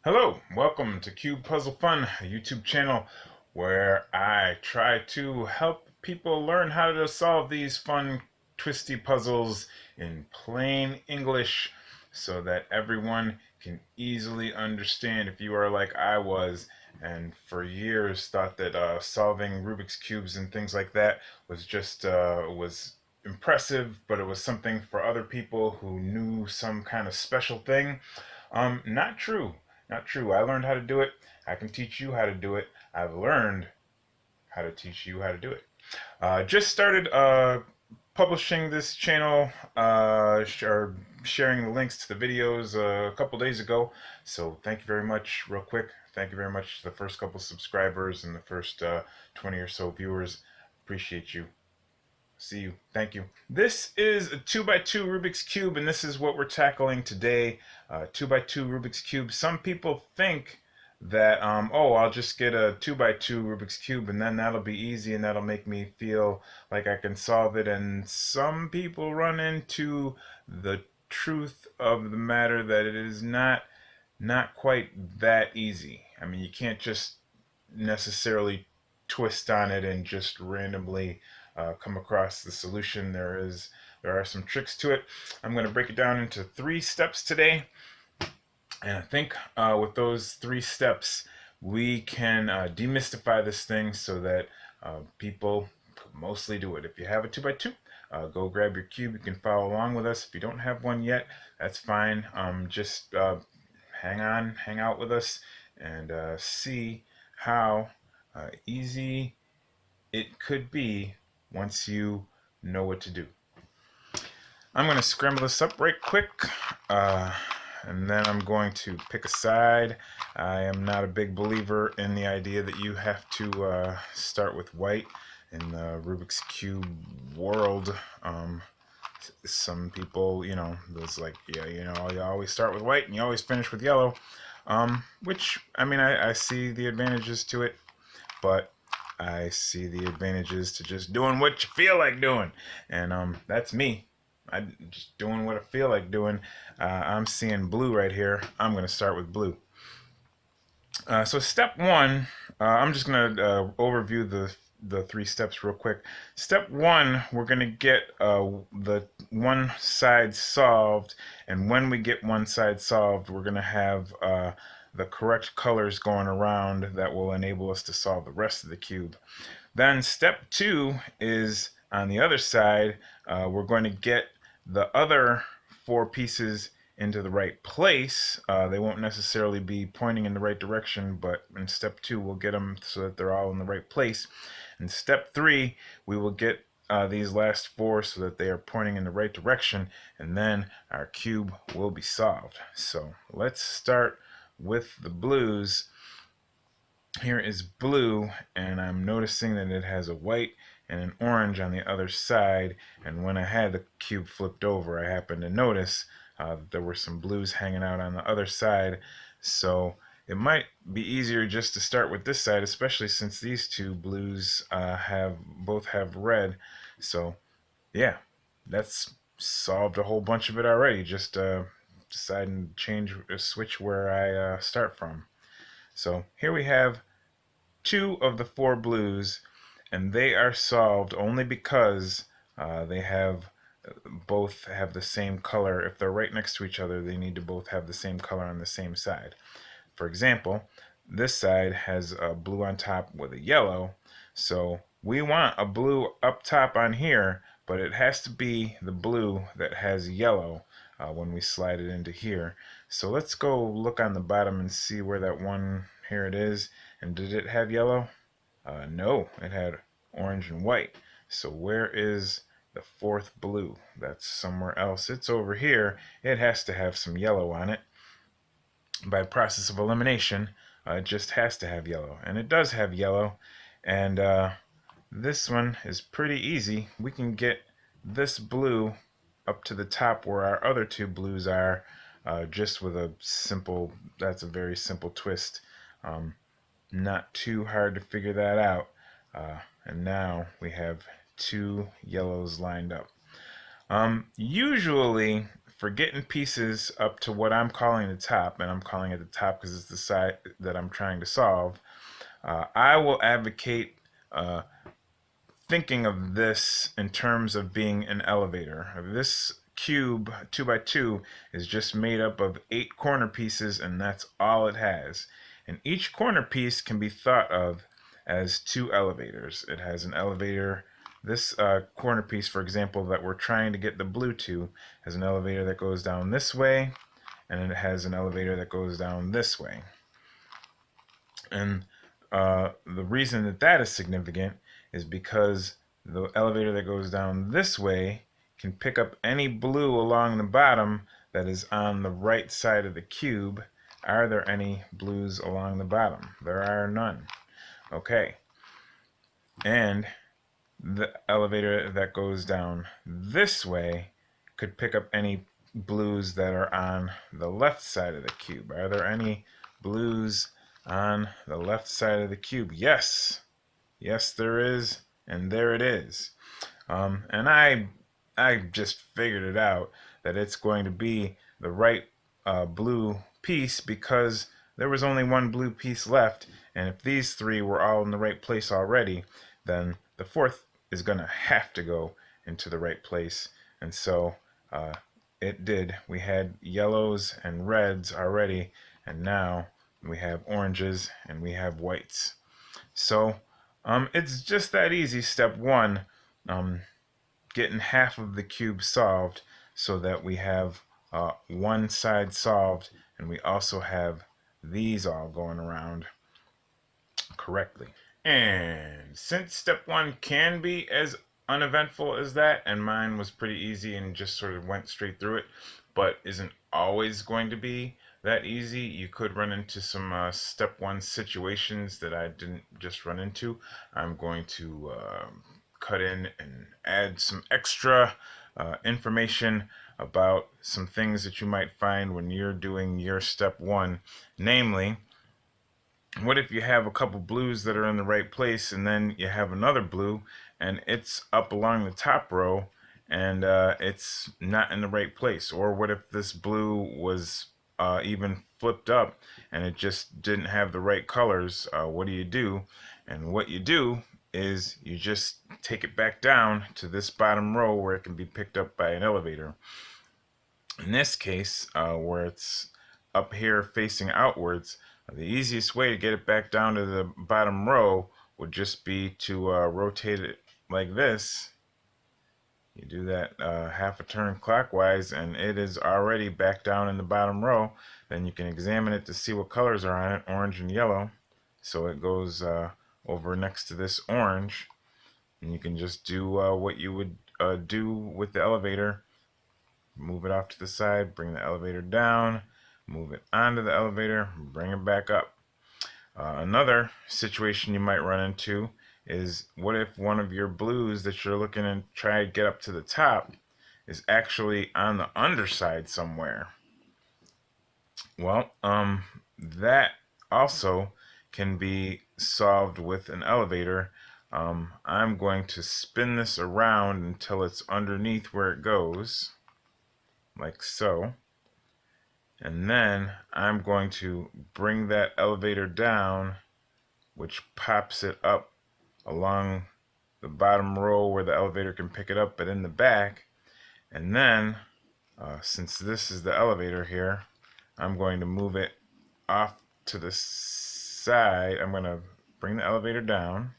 Hello, welcome to Cube Puzzle Fun, a YouTube channel where I try to help people learn how to solve these fun, twisty puzzles in plain English so that everyone can easily understand. If you are like I was and for years thought that solving Rubik's Cubes and things like that was just was impressive, but it was something for other people who knew some kind of special thing. Not true. Not true. I learned how to do it. I can teach you how to do it. I've learned how to teach you how to do it. Just started publishing this channel, or sharing the links to the videos a couple days ago. So thank you very much, real quick. Thank you very much to the first couple subscribers and the first 20 or so viewers. Appreciate you. See you. Thank you. This is a 2x2 Rubik's Cube, and this is what we're tackling today. 2x2 Rubik's Cube. Some people think that, oh, I'll just get a 2x2 Rubik's Cube, and then that'll be easy, and that'll make me feel like I can solve it. And some people run into the truth of the matter that it is not quite that easy. I mean, you can't just necessarily twist on it and just randomly come across the solution. There are some tricks to it. I'm going to break it down into 3 steps today, and I think with those 3 steps we can demystify this thing so that people mostly do it. If you have a 2x2, go grab your cube. You can follow along with us. If you don't have one yet, that's fine. Just hang out with us and see how easy it could be once you know what to do. I'm going to scramble this up right quick, and then I'm going to pick a side. I am not a big believer in the idea that you have to start with white in the Rubik's Cube world. Some people, there's like, yeah, you always start with white and you always finish with yellow, which, I mean, I see the advantages to it, but I see the advantages to just doing what you feel like doing, and that's me. I'm just doing what I feel like doing. I'm seeing blue right here. I'm going to start with blue. So step one, I'm just going to overview the 3 steps real quick. Step one, we're going to get the one side solved, and when we get one side solved, we're going to have the correct colors going around that will enable us to solve the rest of the cube. Then step two is on the other side. We're going to get the other 4 pieces into the right place. They won't necessarily be pointing in the right direction, but in step two we'll get them so that they're all in the right place. In step three we will get these last 4 so that they are pointing in the right direction, and then our cube will be solved. So let's start with the blues. Here is blue, and I'm noticing that it has a white and an orange on the other side, and when I had the cube flipped over I happened to notice that there were some blues hanging out on the other side. So it might be easier just to start with this side, especially since these 2 blues both have red. So yeah, that's solved a whole bunch of it already. Just deciding to switch where I start from. So here we have 2 of the 4 blues, and they are solved only because they both have the same color. If they're right next to each other, they need to both have the same color on the same side. For example, this side has a blue on top with a yellow, so we want a blue up top on here, but it has to be the blue that has yellow when we slide it into here. So let's go look on the bottom and see where that one, here it is. And did it have yellow? No, it had orange and white. So where is the 4th blue? That's somewhere else. It's over here. It has to have some yellow on it. By process of elimination, it just has to have yellow. And it does have yellow. And this one is pretty easy. We can get this blue up to the top where our other 2 blues are, just with that's a very simple twist. Not too hard to figure that out. And now we have 2 yellows lined up. Usually for getting pieces up to what I'm calling the top, and I'm calling it the top because it's the side that I'm trying to solve, I will advocate thinking of this in terms of being an elevator. This cube 2 by 2 is just made up of 8 corner pieces, and that's all it has. And each corner piece can be thought of as 2 elevators. It has an elevator. This corner piece, for example, that we're trying to get the blue to, has an elevator that goes down this way, and it has an elevator that goes down this way. And the reason that that is significant is because the elevator that goes down this way can pick up any blue along the bottom that is on the right side of the cube. Are there any blues along the bottom? There are none. Okay. And the elevator that goes down this way could pick up any blues that are on the left side of the cube. Are there any blues on the left side of the cube? Yes. Yes, there is, and there it is. And I just figured it out that it's going to be the right blue piece because there was only one blue piece left, and if these 3 were all in the right place already, then the 4th is going to have to go into the right place. And so it did. We had yellows and reds already, and now we have oranges and we have whites. So it's just that easy. Step 1, getting half of the cube solved so that we have one side solved, and we also have these all going around correctly. And since step 1 can be as uneventful as that, and mine was pretty easy and just sort of went straight through it, but isn't always going to be that easy, you could run into some step 1 situations that I didn't just run into. I'm going to cut in and add some extra information about some things that you might find when you're doing your step 1, namely, what if you have a couple blues that are in the right place and then you have another blue and it's up along the top row and it's not in the right place? Or what if this blue was even flipped up and it just didn't have the right colors? What do you do? And what you do is you just take it back down to this bottom row where it can be picked up by an elevator. In this case, where it's up here facing outwards, the easiest way to get it back down to the bottom row would just be to rotate it like this. You do that half a turn clockwise and it is already back down in the bottom row. Then you can examine it to see what colors are on it, orange and yellow. So it goes over next to this orange, and you can just do what you would do with the elevator. Move it off to the side, bring the elevator down, move it onto the elevator, bring it back up. Another situation you might run into is, what if one of your blues that you're looking to try to get up to the top is actually on the underside somewhere? Well, that also can be solved with an elevator. I'm going to spin this around until it's underneath where it goes, like so. And then I'm going to bring that elevator down, which pops it up along the bottom row where the elevator can pick it up, but in the back. And then, since this is the elevator here, I'm going to move it off to the side. I'm going to bring the elevator down.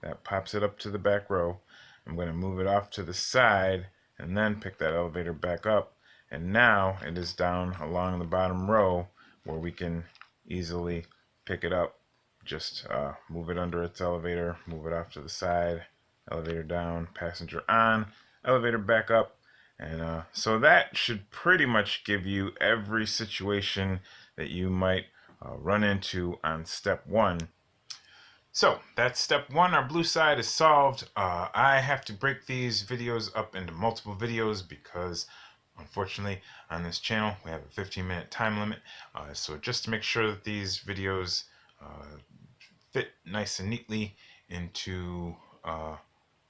That pops it up to the back row. I'm going to move it off to the side and then pick that elevator back up. And now it is down along the bottom row where we can easily pick it up. Just move it under its elevator, move it off to the side, elevator down, passenger on, elevator back up. And so that should pretty much give you every situation that you might run into on step 1. So that's step 1. Our blue side is solved. I have to break these videos up into multiple videos because unfortunately on this channel we have a 15-minute time limit. So just to make sure that these videos fit nice and neatly into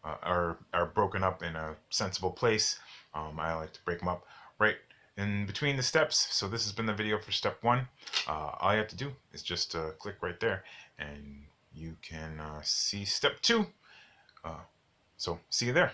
are broken up in a sensible place, I like to break them up right in between the steps. So this has been the video for step 1. All you have to do is just click right there and you can see step 2. So see you there.